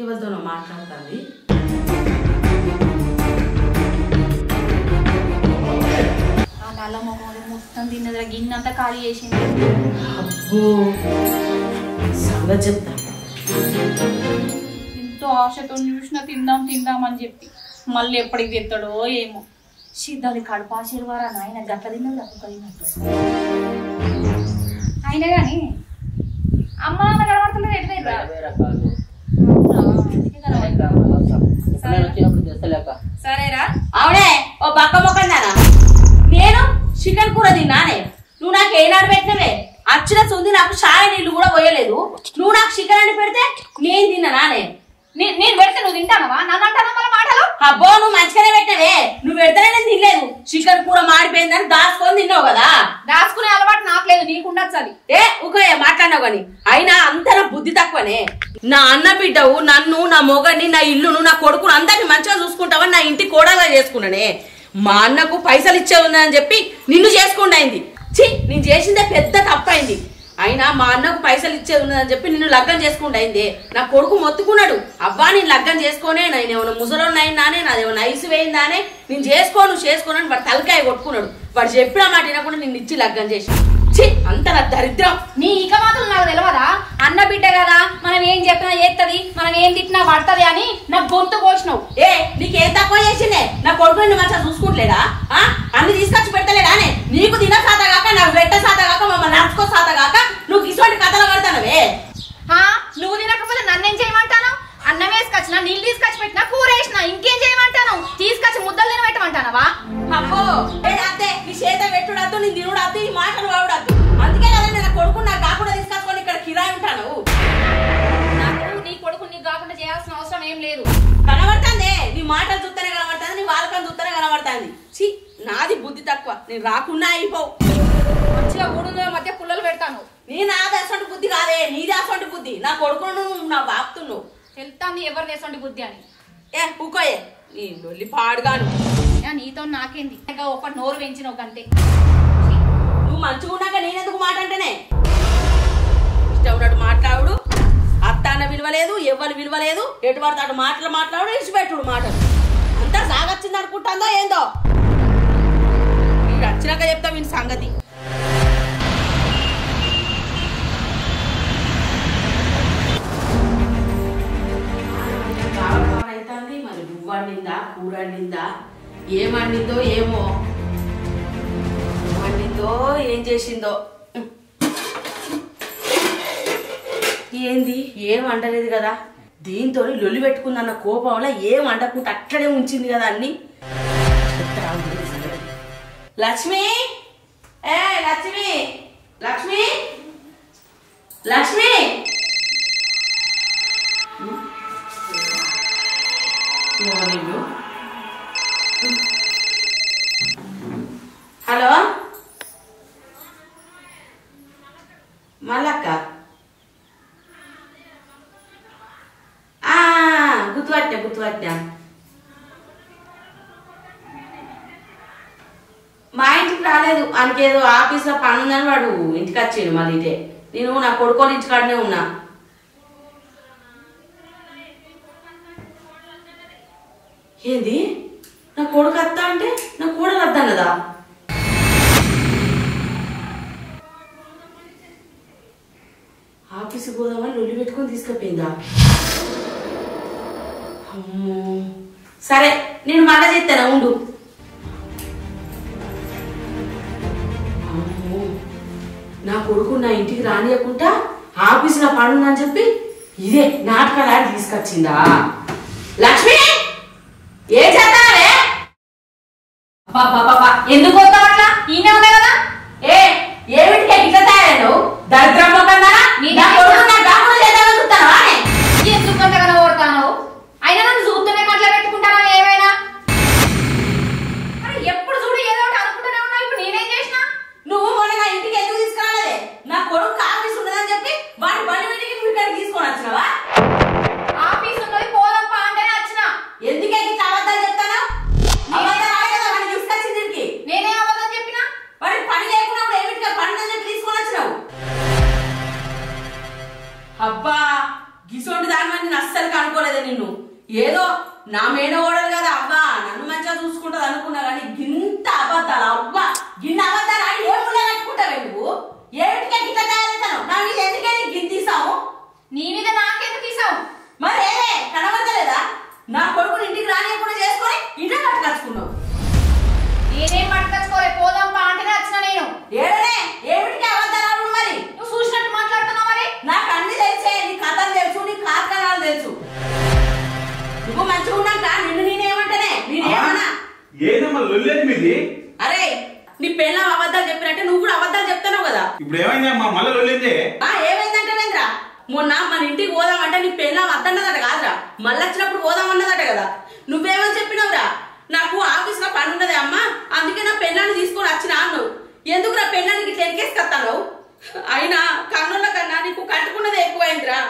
ఎవరితోనో మాట్లాడుతుంది. ఆ నల్ల మొహం మొత్తం తిన్నది గిన్నెంతా ఖాళీ చేసింది. అబ్బో సంగతి చెప్తా. ఎంతో ఆశతో చూసినా తిందాం తిందాం అని చెప్పి మళ్ళీ ఎప్పటికి తెస్తాడో ఏమో. సిద్ధాలి కడుపు ఆశీర్వారా నాయన గట్ల తిన్నది అప్పుడు కలిగినట్టు అయినా కానీ అమ్మ నాన్న కనబడుతుంది సరేరా. అవునే ఓ పక్క మొక్కన్నానా నేను చికెన్ కూర తిన్నానే. నువ్వు నాకు ఏనాడు పెట్టినవే అచ్చిన సుంది నాకు చాయ్ నీళ్ళు కూడా పోయలేదు. నువ్వు నాకు చికెన్ అని పెడితే నేను తిన్నానే. నేను పెడితే నువ్వు తింటానవా? నన్ను అంటాను మళ్ళీ మాటలు. అబ్బో నువ్వు మంచిగానే పెట్టినవే. నువ్వు పెడితేనే నేను తినలేదు. చికెన్ కూర మాడిపోయిందని దాచుకొని తిన్నావు కదా. దాచుకునే అలవాటు నాకు లేదు, నీకుండొచ్చు అది. ఏ ఊకే మాట్లాడినావు కానీ అయినా అంత నా బుద్ధి తక్కువనే. నా అన్న బిడ్డవు నన్ను నా మొగని నా ఇల్లును నా కొడుకును అందరిని మంచిగా చూసుకుంటావని నా ఇంటి కోడగా చేసుకున్నానే. మా అన్నకు పైసలు ఇచ్చే ఉందని చెప్పి నిన్ను చేసుకుంటైంది. ఛీ నేను చేసిందే పెద్ద తప్పైంది. అయినా మా అన్నకు పైసలు ఇచ్చేది ఉన్నదని చెప్పి నిన్ను లగ్గం చేసుకుంటైంది. నా కొడుకు మొత్తుకున్నాడు, అబ్బా నేను లగ్గం చేసుకోనే, నేను ఏమైనా ముసలోన్నాయినానే, నాదేమైనా ఐసు వేయిందానే, నేను చేసుకోను వాడు తలకాయ కొట్టుకున్నాడు. వాడు చెప్పిన మాట వినకుండా నిన్ను ఇచ్చి లగ్గం చేసి. ఛీ అంత నా దరిద్రం. నీ ఇక మాత్రం నాకు తెలియదా? అన్న బిడ్డ కదా, మనం ఏం చెప్పినా చేస్తుంది, మనం ఏం తిట్టినా పడుతుంది అని నాకు గొంతు కోసినావు. ఏ నీకేం తక్కువ చేసిందే? నా కొడుకు నిన్ను మంచిగా చూసుకుంటలేడా? అన్ని తీసుకొచ్చి పెడతలేడానే? నీకు తిన సాత కాక నాకు పెట్ట సాత కాక మమ్మల్ని నడుచుకో సాత కాక నువ్వు ఇటువంటి కథలు పడతానవే. నువ్వు తినకపోతే నన్నేం చేయమంటాను? అన్నం వేసుకొచ్చినా, నీళ్ళు తీసుకొచ్చి పెట్టినా, కూర వేసినా, ఇంకేం చేయమంటాను? తీసుకొచ్చి ముద్దలు తినబెట్టమంటానవా? అబ్బో అత్తే నీ చేత పెట్టుడద్దు, నేను తినుడద్దు, ఈ మాటలు వాడద్దు. అందుకే కదా నేను కొడుకు నాకు కాకుండా తీసుకొచ్చుకొని ఇక్కడ కిరాయి ఉంటాను. నాకు నీ కొడుకు నీకు కాకుండా చేయాల్సిన అవసరం ఏం లేదు. కనబడుతుంది నీ మాటలు చూస్తేనే కనబడుతుంది, నీ వాళ్ళకని చూస్తేనే కనబడుతుంది. ఛీ నాది బుద్ధి తక్కువ, నేను రాకుండా అయిపోవు. మంచిగా ఊడుల మధ్య పుల్లలు పెడతాను. నీ నాది అసంటి బుద్ధి కాదే, నీది అసంటి బుద్ధి. నా కొడుకును నా బాపుతున్నావు. తెలుతాను ఎవరు చేసండి బుద్ధి అని. ఏ ఊకోయే నీ లొల్లి పాడుగాను. నీతో నాకేంది ఒకటి నోరు పెంచిన ఒక అంతే. నువ్వు మంచిగా ఉన్నాక నేనెందుకు మాట అంటేనే ఇష్టం ఉన్నట్టు మాట్లాడు. అత్త అన్న విలువలేదు, ఎవ్వరు విలువలేదు, ఎటు పడితే అటు మాట్లాడు, ఇచ్చిపెట్టుడు మాటలు. అంతా సాగొచ్చింది అనుకుంటుందో ఏందో. మీరు వచ్చినాక చెప్తా వీని సంగతి. అవుతుంది మరి నువ్వు వండిందా కూర వండిందా ఏం వండిందో ఏమో, వండిందో ఏం చేసిందో. ఏంది ఏం వండలేదు కదా, దీంతో లొల్లి పెట్టుకుందన్న కోపంలో ఏం వండకుండా అట్లనే ఉంచింది కదా అన్ని. లక్ష్మి ఏ లక్ష్మి లక్ష్మి లక్ష్మి హలో మల్లక్క గుర్తుపట్టా మా ఇంటికి రాలేదు. ఆయనకేదో ఆఫీస్లో పని ఉందని వాడు ఇంటికి వచ్చాడు. మళ్ళీ ఇటే నేను నా కొడుకోని ఇంటికాడనే ఉన్నా. ఏంది నా కొడుకు అత్త అంటే నా కోడలు అత్త అన్నదా? ఆఫీస్కి పోదామని లొల్లి పెట్టుకొని తీసుకుపోయిందా? అమ్మో సరే నేను మాట చెప్తాను ఉండు. అమ్మో నా కొడుకు నా ఇంటికి రానియకుండా ఆఫీసులో పనుందని చెప్పి ఇదే నాటకాలు ఆడి తీసుకొచ్చిందా? లక్ష్మి ఏం చేస్తావే? ఎందుకు పోతావు అట్లా? ఈయన ఉన్నాయి కదా. ఏమిటికే ఇట్లా తయారు దరిద్రం కన్నా ఎందుకు అంతగా ఓడతాను? అయినా నన్ను చూస్తూనే మట్లా పెట్టుకుంటాను ఏమైనా. ఎప్పుడు చూడు ఏదో ఒకటి అనుకుంటూనే ఉన్నావు. ఇప్పుడు నేనేం చేసినా? నువ్వు మొన్న నా ఇంటికి ఎందుకు తీసుకురాలేదే? నా కొడుకు ఆఫీస్ ఉన్నదని చెప్పి వాడి బండి పెట్టి నువ్వు ఇక్కడికి తీసుకొని వచ్చినావా? ఆఫీస్ ఉన్నది పోదప్పా అంటేనే వచ్చిన. ఎందుకే ఇట్లా అబద్ధాలు చెప్తాను? అబద్ధాలు ఆడే కదా వాడిని తీసుకొచ్చింది దీనికి. నేనే అబద్ధం చెప్పినా? ఏదో నా మేనగోడలు కదా అవ్వా నన్ను మంచిగా చూసుకుంటది అనుకున్నా కానీ గింత అబద్ధాలు అవ్వా గిన్న అబద్ధాలు ఏ ముళ్ళ కట్టుకుంటావే నువ్వు ఏమిటికే గిట్ల తయారవుతాను నా మీద ఎందుకే గిన్నె తీసావు నీ మీద నాకెందుకు తీసావు మరి ఏదే కనబడలేదా నా కొడుకుని ఇంటికి రానియకుండా చేసుకొని ఇంట్లో పట్టుకొచ్చుకున్నావు నేనేం పట్టుకొచ్చుకోలే పోదాం పా అంటేనే వచ్చిన నేను ఏడనే ఏమిటికి అబద్ధాలు మరి నువ్వు చూసినట్టు మాట్లాడుతున్నావు మరి నాకు అన్ని తెలిసే నీ కథలు తెలుసు నీ కారణాలు తెలుసు నువ్వు మంచిగా ఉన్నాక నిన్ను నేనేమంటేనే నేనేమన్నా ఏదమ్మా లొల్లేది మీది అరే నీ పెళ్ళ అబద్ధాలు చెప్పినట్టే నువ్వు కూడా అబద్ధాలు చెప్తున్నావు కదా ఇప్పుడు ఏమైందమ్మా మళ్ళీ లొల్లేదే ఏమైందంటేనేంద్రా మొన్న మన ఇంటికి పోదామంటే నీ పెళ్ళ వద్దన్నదట కాదురా మళ్ళీ వచ్చినప్పుడు పోదామన్నదట కదా నువ్వేమని చెప్పినావురా నాకు ఆఫీస్ లో పని ఉన్నదే అమ్మా అందుకే నా పెళ్ళాన్ని తీసుకొని వచ్చినా అన్నావు ఎందుకు నా పెళ్ళానికి ఇట్లా ఎరికేసుకొస్తాను అయినా కన్నుల కన్నా నీకు కట్టుకున్నది ఎక్కువైందిరా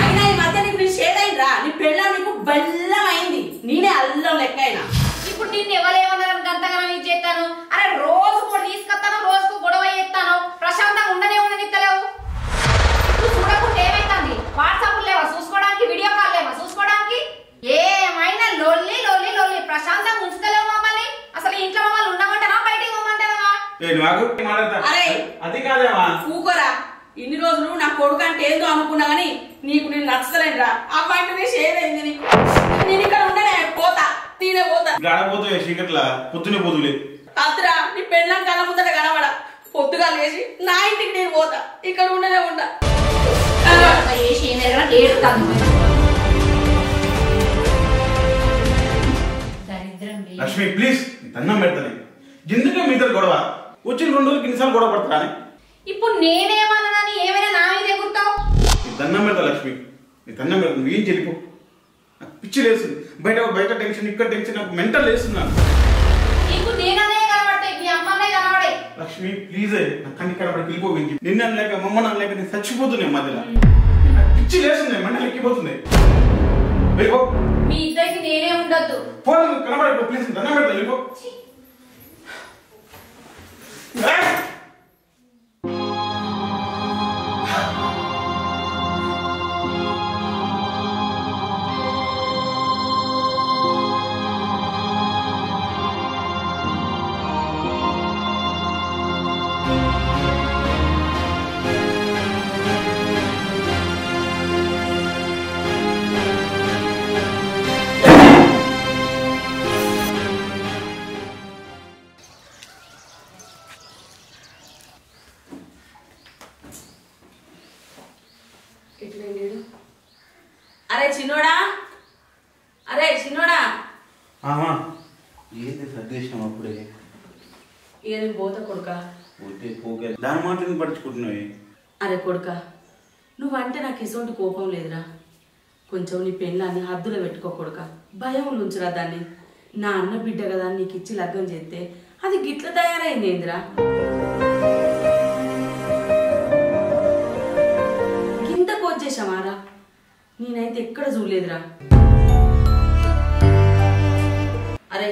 అయినా ఈ మధ్య నీకు నీ షేదైందిరా నీ పెళ్ళ నీకు బెల్లం అయింది నేనే అల్లం లెక్క అయినా ఇప్పుడు నిన్ను ఎవరేమన్నారని గంతగానం ఇది చేస్తాను అరే రోజు కూడా తీసుకొస్తాను రోజుకు గొడవ చేస్తాను ప్రశాంతంగా ఉండనిస్తలేవు నువ్వు చూడకుండా ఏమైతుంది వాట్సాప్ లేవా చూసుకోవడానికి వీడియో కాల్ లేవా చూసుకోవడానికి ఏమైనా లొల్లి లొల్లి లొల్లి ప్రశాంతంగా ఉంచుతలేవు మమ్మల్ని అసలు ఇంట్లో మమ్మల్ని ఉండమంటారా బయటికి పోమంటారా అరే అది కాదేమా ఊకోరా ఇన్ని రోజులు నా కొడుకు అంటే ఏందో అనుకున్నా గానీ నీకు నేను నచ్చలేదురా అవ్వంటనే షేర్ అయింది నీకు నేను ఇక్కడ ఉండనే పోతా నేనే పోతా గాడపోతే చీకట్లా పొద్దునే పోదులే అత్రా నీ పెళ్ళం కళ్ళ ముందట కనబడ పొద్దుగా లేచి నా ఇంటికి నేను పోతా ఇక్కడ ఉండనే ఉంటా లక్ష్మి ప్లీజ్ దండం పెడతాను ఎందుకే మీతో గొడవ వచ్చిన 2 రోజులు కిన్నిసార్లు గొడవ పడతానే ఇప్పుడు నేనేమన్నానని ఏమైనా నా మీద ఎగురుతావు దండం పెడతా లక్ష్మి నీ దండం పెడతా నువ్వేం చెల్లిపో నాకు పిచ్చి లేస్తుంది బయట టెన్షన్ ఇక్కడ టెన్షన్ నాకు మెంటల్ లేస్తుంది నాకు నీకు నేననే కనబడతాయి మీ అమ్మనే కనబడే లక్ష్మి ప్లీజ్ నాకు కన్ని కనబడి వెళ్ళిపోయింది నిన్న అనలేక మమ్మల్ని అనలేక నేను చచ్చిపోతున్నాయి మధ్యలో పిచ్చి లేస్తుంది మంటలు ఎక్కిపోతుంది వెళ్ళిపో మీ ఇద్దరికి నేనే ఉండొద్దు ఫోన్ కనబడి ప్లీజ్ దండం పెడతా వెళ్ళిపో అరే చిన్నోడా అరే చిన్నోడా ఏంటి సర్దేశం అప్పుడే ఏది పోతా కొడుకా పోకే దాని మాటలు పడుచుకుంటున్నావి అరే కొడుకా నువ్వంటే నాకు ఎటువంటి కోపం లేదురా కొంచెం నీ పెళ్ళాన్ని హద్దులో పెట్టుకో కొడుకా భయం ఉంచురా దాన్ని నా అన్న బిడ్డ కదా నీకు ఇచ్చి లగ్గం చేస్తే అది గిట్ల తయారైంది ఏందిరా గింత కోచ్చేసామారా నేనైతే ఎక్కడ చూడలేదురా అరే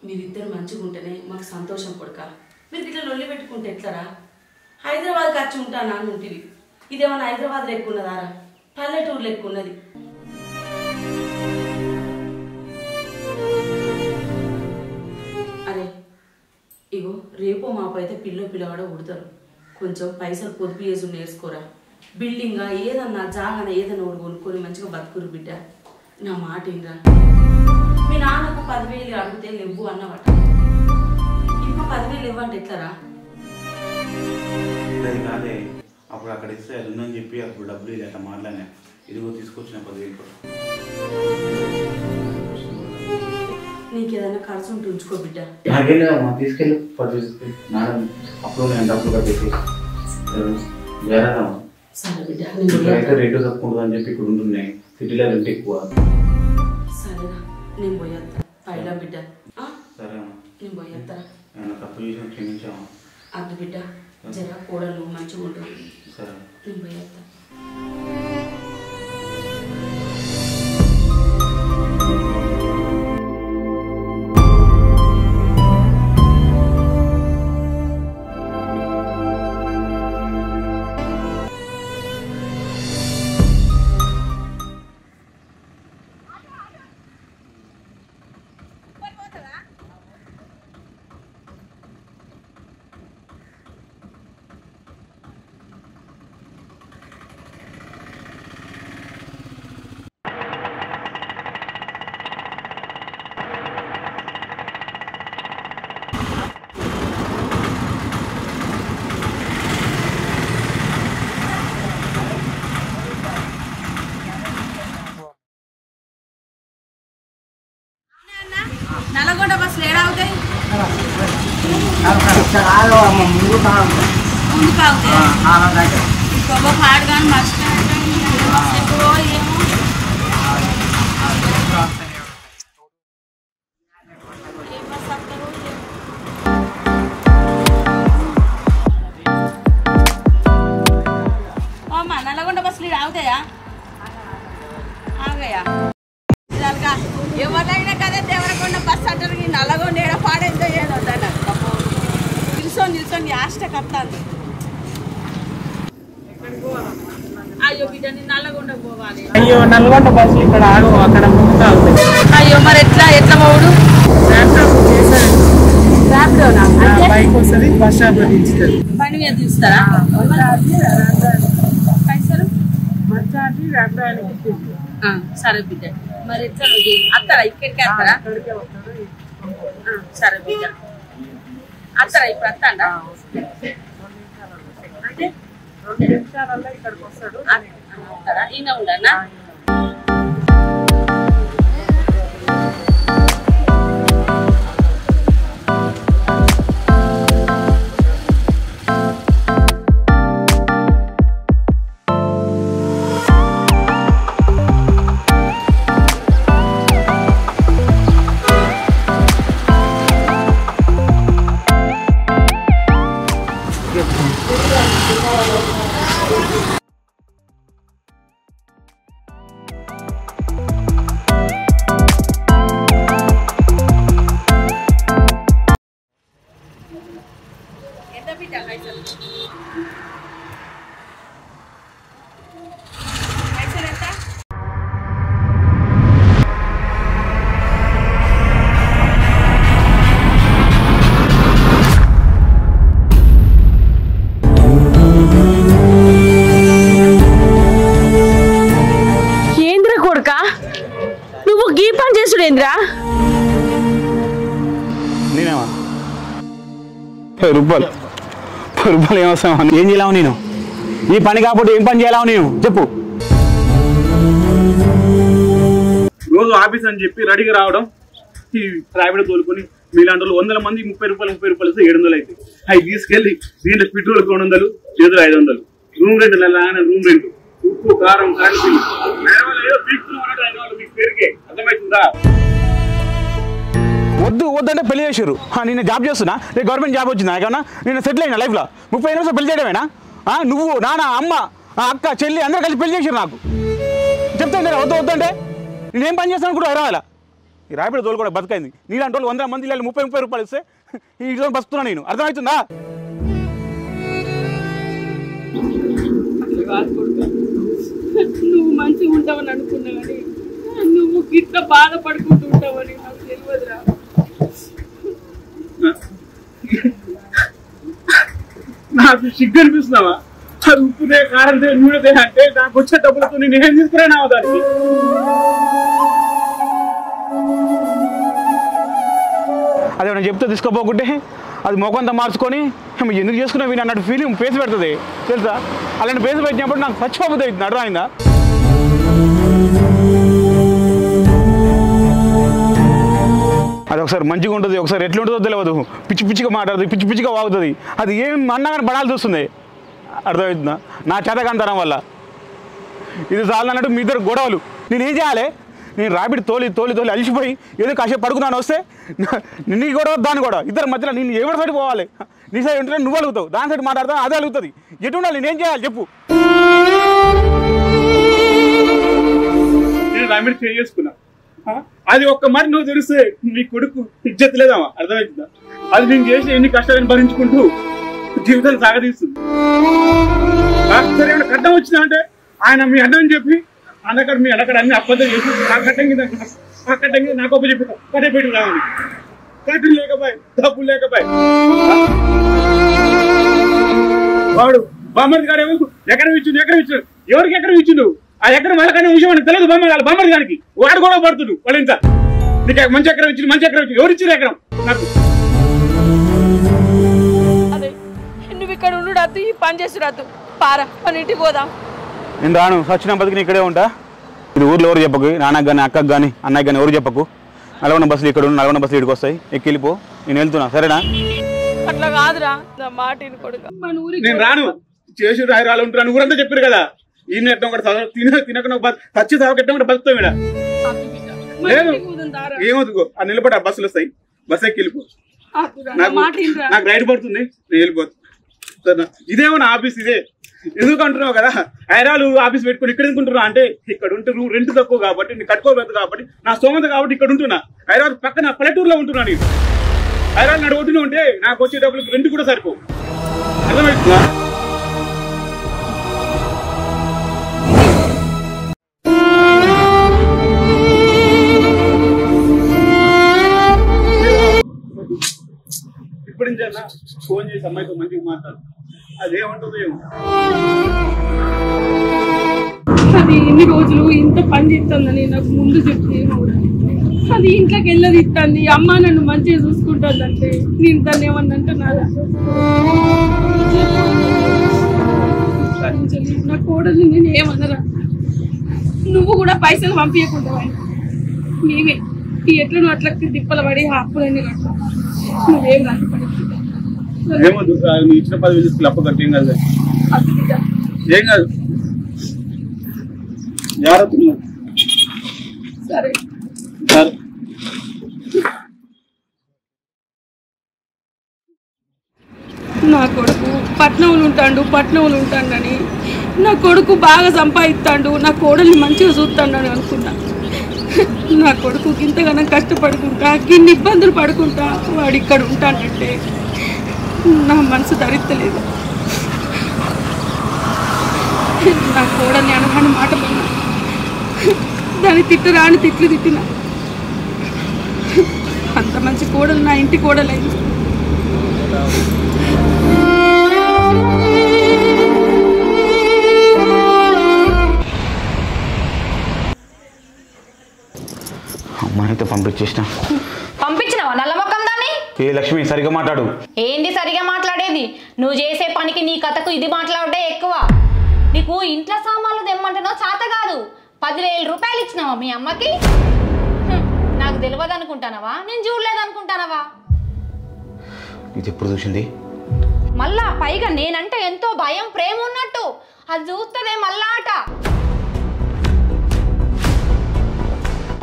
మీరిద్దరు మంచిగా ఉంటేనే మాకు సంతోషం కొడుక మీరు ఇట్లా లొల్లి పెట్టుకుంటే ఎట్లరా హైదరాబాద్ ఖర్చు ఉంటాను అని ఉంటుంది ఇదేమన్నా హైదరాబాద్ లెక్కున్నదారా పల్లెటూరు లెక్కున్నది అరే ఇగో రేపో మాపు అయితే పిల్లవాడో ఉడతారు కొంచెం పైసలు పొదుపు చేసి నేర్చుకోరా బిల్డింగా ఏదన్నా జాగన ఏదన్నా ఒకటి కొనుక్కొని మంచిగా బతుకురు బిడ్డ నా మాట ఏంరా మీ నాన్నకు 10,000 అడిగితే లేవు అన్నమాట ఇప్పుడు 10,000 ఇవ్వంటే ఎట్లరా కాదే అప్పుడు అక్కడ ఇస్తే అది ఉందని చెప్పి అప్పుడు డబ్బులు ఇట్లా మాట్లాడినా ఇదిగో తీసుకొచ్చిన 10,000 నీకు ఏదైనా ఖర్చు ఉంటే ఉంచుకో బిడ్డ తీసుకెళ్ళి అప్పుడు నేను డబ్బులు కట్టేసి సరే బిడ్డ అయితే రేటు తక్కువ ఉంటుంది అని చెప్పి ఇక్కడ ఉంటున్నాయి సిటీలో రెంట్ ఎక్కువ సరేనా నేను పోయేస్తా పైలా బిడ్డ సరే నేను పోయేస్తా ఏమైనా తప్పు చేసిన క్షమించామా అంత బిడ్డ జర కూడలు మంచిగా ఉంటుంది సరే నేను పోయేస్తా నల్లగొండ బస్సులు ఏడా అవుతాయి ముందు ముందుకు అవుతాయి ఇంకొక పాడు కానీ మర్చిపోయాడో ఏమో అమ్మా నల్లగొండ బస్సులు ఇవి ఆగుతాయా ఆగయా ఎవరైనా కదా దేవరకొండ బస్సు అంటారు నల్లగొండ ఏడ పాడేందో ఏదో నిల్చొని యాస్టకి వస్తాను అయ్యో బిడ్డ నల్లగొండ పోవాలి అయ్యో నల్గొండ బస్సు ఇక్కడ ఆగు అక్కడ ముందుకు అయ్యో మరి ఎట్లా పోవుడు బైక్ వస్తుంది బస్ స్టాప్ లో దించుతుంది బండి మీద తీస్తారా పైసలు సరే బిడ్డ మరి ఎట్లా అత్తారా ఇక్కడికి వస్తారా సరే బిడ్డ అత్తారా ఇప్పుడు వస్తాడా అంటే 2 నిమిషాలలో ఇక్కడికి వస్తాడు వస్తాడా ఈయన ఉండనా రూపాయలు ఏమొస్తావు ఏం చేయలేవు నేను ఈ పని కాకపోతే ఏం పని చేయలేవు నేను చెప్పు రోజు ఆఫీస్ అని చెప్పి రెడీగా రావడం ఈ ప్రైవేట్ తోలుకొని మీలాంటి 100 మంది 30 రూపాయలు 700 అయితే అవి తీసుకెళ్ళి దీంట్లో పెట్రోల్ 200 చేతులు 500 రూమ్ రెంట్ రూమ్ రెంట్ ఉప్పు కారం అర్థమవుతుందా వద్దంటే పెళ్లి చేసారు నేను జాబ్ చేస్తున్నా నేను గవర్నమెంట్ జాబ్ వచ్చిందా ఏమన్నా నేను సెటిల్ అయినా లైఫ్లో 30 నిమిషాలు పెళ్లి చేయడమేనా నువ్వు నాన్న అమ్మ అక్క చెల్లి అందరూ కలిసి పెళ్లి చేసారు నాకు చెప్తాను వద్దంటే నేనేం పని చేస్తాను కూడా రావాలా ఈ రాయపడి తోలు కూడా బతుకైంది నీలాంటి వాళ్ళు 100 మంది 30 రూపాయలు ఇస్తే ఈ రోజు బతుకుతున్నా నేను అర్థమవుతుందా నువ్వు మంచిగా ఉంటావని అనుకున్నా కానీ నువ్వు గిట్ల బాధపడుకుంటూ ఉంటావని నాకు తెలియదురా నాకు సిగ్గు అనిపిస్తున్నావా అది ఉప్పుదే కారంతే నూనెదే అంటే నాకు వచ్చే డబ్బులతో నేను ఏం తీసుకురానా దానికి అదేమన్నా చెప్తే తీసుకోపోకుంటే అది మొఖంతా మార్చుకొని ఎందుకు చేసుకున్నావు విని అన్నట్టు ఫీలింగ్ ఫేస్ పెడుతుంది తెలుసా అలాంటి ఫేస్ పెట్టినప్పుడు నాకు చచ్చిపోతుంది అవుతుంది అర్థమైందా అది ఒకసారి మంచిగా ఉంటుంది ఒకసారి ఎట్లా ఉంటుందో తెలియదు పిచ్చి పిచ్చిగా మాట్లాడుతుంది పిచ్చి పిచ్చిగా వాగుతుంది అది ఏం అన్నగానే పడాల్సి వస్తుంది అర్థమవుతుందా నా చేతకంతనం వల్ల ఇది చాలన్నట్టు మీ ఇద్దరు గొడవలు నేనేం చేయాలి నేను రాబిడి తోలి అలిసిపోయి ఏదో కాసేపు పడుకున్నాను వస్తే నీ గొడవ దాని గొడవ ఇద్దరు మధ్యలో నేను ఎవరి సైడ్ పోవాలి నీ సైడ్ ఉంటే నువ్వు అలుగుతావు దాని సైడ్ మాట్లాడతావు అదే అలుగుతుంది ఎటు ఉండాలి నేనేం చేయాలి చెప్పు నేను రాబిడి చేసుకున్నా అది ఒక్క మరి నువ్వు తెలిస్తే నీ కొడుకు ఇజ్జత్ లేదమ్మా అర్థమవుతుందా అది నేను చేసి ఎన్ని కష్టాలను భరించుకుంటూ జీవితాన్ని సాగదీస్తుంది సరే ఏమైనా కట్టం వచ్చినా అంటే ఆయన మీ అడ్డం చెప్పి అన్నక్కడ మీ అన్నక్కడ అన్ని అబద్ధం చేసి ఆ కట్టంగి నాకు ఒప్ప చెప్తాం కట్టే పెట్టి రావాలి కట్టలు లేకపోయి డబ్బులు లేకపోయి వాడు బామ్మడి గారు ఎక్కడ ఇచ్చిండు ఎవరికి ఎక్కడ ఇచ్చిండు ఆ ఎకరం వాళ్ళకనే విషయం అని తెలియదు బామ్మడి గారికి వాడు కూడా పడుతుడు వాళ్ళు ఇంత నీకు మంచి ఎకరం ఇచ్చిండు ఎవరు ఇచ్చిండు ఎకరం నాకు అదే నువ్వు ఇక్కడ ఉండు ఈ పని చేసి రాదు పారా మన ఇంటికి పోదాం నేను రాను సచిన బతికి ఇక్కడే ఉంటా ఇది ఊర్లో ఎవరు చెప్పకు నాన్నకు కానీ అక్కకు కానీ అన్నయ్య కానీ ఎవరు చెప్పకు నల్గొండ బస్సులు ఇక్కడ ఉన్న నల్గొండ బస్సులు ఇక్కడికి వస్తాయి, ఎక్కి వెళ్ళిపో, నేను వెళ్తున్నా, సరేనా? అట్లా కాదురా, నా మాట కొడుకు మన ఊరికి నేను రాను, చేసి రాయరాలు ఉంటాను, ఊరంతా చెప్పారు కదా. ఈయన ఎట్టం కూడా తినకుండా పచ్చి ఎట్టం కూడా బతుకుతాం ఇక్కడ. లేదు ఏమవుతుందో ఆ నిలబడి ఆ బస్సులు వస్తాయి, బస్ ఎక్కి వెళ్ళిపో. నాకు రైడ్ పడుతుంది, నేను వెళ్ళిపోతాను. ఇదేమన్నా ఆఫీస్ ఇదే ఎందుకు అంటున్నావు కదా, హైరాలు ఆఫీస్ పెట్టుకుని ఇక్కడ ఎందుకుంటున్నా అంటే ఇక్కడ ఉంటున్నారు, రెంట్ తక్కువ కాబట్టి నేను కట్టుకోలేదు కాబట్టి నా సోమత కాబట్టి ఇక్కడ ఉంటున్నా. హైదరాబాద్ పక్కన పల్లెటూరులో ఉంటున్నా. నేను హైదరాబాద్ నడుగుతూనే ఉంటే నాకు వచ్చే డబ్బులు రెంట్ కూడా సరిపో. అర్థమవుతుందా? ఇప్పుడు నుంచి ఫోన్ చేసి అమ్మాయితో మంచిగా మాట్లాడు, అదేమంటుందో ఏమో. అది ఎన్ని రోజులు ఇంత పని చేస్తుందని నాకు ముందు చెప్తే అది ఇంట్లోకి వెళ్ళది ఇస్తుంది. అమ్మ నన్ను మంచిగా చూసుకుంటుందంటే నేను దాన్ని ఏమన్నా అంటున్నారా? నా కోడలు నేను ఏమన్నరా? నువ్వు కూడా పైసలు పంపించకుండా మేమే ఎట్లా నువ్వు అట్లా తిప్పల పడి అప్పులన్నీ కట్టు, నువ్వేం రాకపోతే ఇచ్చిన 10,000 తీసుకుని అప్పు కట్టి ఏం కాదు, ఏం కాదు. సరే సరే నా కొడుకు పట్నంలో ఉంటాడని నా కొడుకు బాగా సంపాదిస్తాడు, నా కోడల్ని మంచిగా చూస్తాడని అనుకున్నా. నా కొడుకు ఇంతగానో కష్టపడుకుంటా ఇన్ని ఇబ్బందులు పడుకుంటా వాడు ఇక్కడ ఉంటాడంటే నా మనసు ధరిస్తలేదు. నా కోడల్ని అనగానే మాట పడినా, దాన్ని తిట్టరాని తిట్లు తిట్టిన. అంత మంచి కోడలు నా ఇంటి కోడలైంది. అమ్మాయితో పంపించినావా నల్ల మొక్కం దాన్ని? ఏ లక్ష్మి సరిగా మాట్లాడు. ఏంది సరిగా మాట్లాడేది? నువ్వు చేసే పనికి నీ కథకు ఇది మాట్లాడే ఎక్కువ. నీకు ఇంట్లో సామాన్లు తెమ్మంటున్నా చేత కాదు. 10,000 రూపాయలు ఇచ్చినావా మీ అమ్మకి? నాకు తెలియదు అనుకుంటానవా? నేను చూడలేదు అనుకుంటానవా? ఇది ఎప్పుడు చూసింది? మళ్ళా పైగా నేనంటే ఎంతో భయం ప్రేమ ఉన్నట్టు అది చూస్తుందే మళ్ళా ఆట.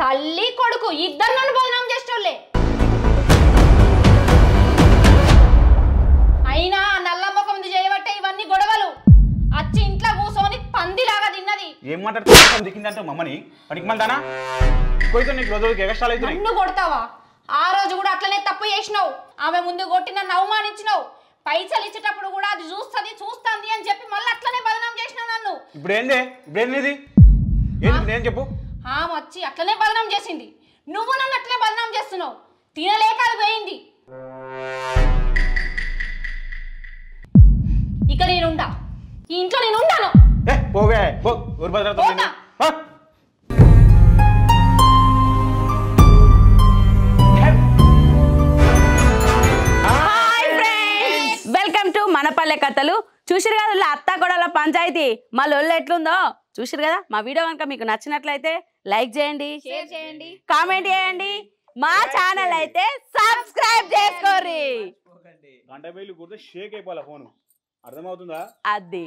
తల్లి కొడుకు ఇద్దరు నన్ను బదనాం చేసేటోళ్ళే. అయినా నల్ల ముఖం చేయబట్టే ఇవన్నీ గొడవలు. వచ్చి ఇంట్లో కూర్చొని పందిలాగా తిన్నది. ఏం మాట్లాడుతున్నా దిక్కిందంటే మమ్మని పనికి మళ్ళానా నీకు రోజులకి ఎగస్ట్రాలు అవుతున్నాయి. నన్ను కొడతావా? ఆ రోజు కూడా అట్లనే తప్పు చేసినావు. ఆమె ముందు కొట్టి నన్ను అవమానించినావు. పైసలు ఇచ్చేటప్పుడు కూడా అది చూస్తుంది అని చెప్పి మళ్ళీ అట్లనే బదనాం చేసినావు నన్ను. ఇప్పుడు ఏంది నేను చెప్పు. ఆమె వచ్చి అట్లనే బదనాం చేసింది, నువ్వు నన్ను అట్లనే బదనాం చేస్తున్నావు. తినలేక అది పోయింది. ఇక నేనుండా, ఈ ఇంట్లో నేను ఉంటాను. వెల్కమ్ టు మన పల్లె కథలు. చూసిరు కదా అత్త గొడవల పంచాయతీ మా లొల్లు ఎట్లుందో చూసిరు కదా. మా వీడియో కనుక మీకు నచ్చినట్లయితే లైక్ చేయండి, షేర్ చేయండి, కామెంట్ చేయండి. మా ఛానల్ అయితే సబ్స్క్రైబ్ చేసుకోర్రి. గంట బయలు కూడా షేక్ అయిపోవాలి ఫోన్, అర్థమవుతుందా? అది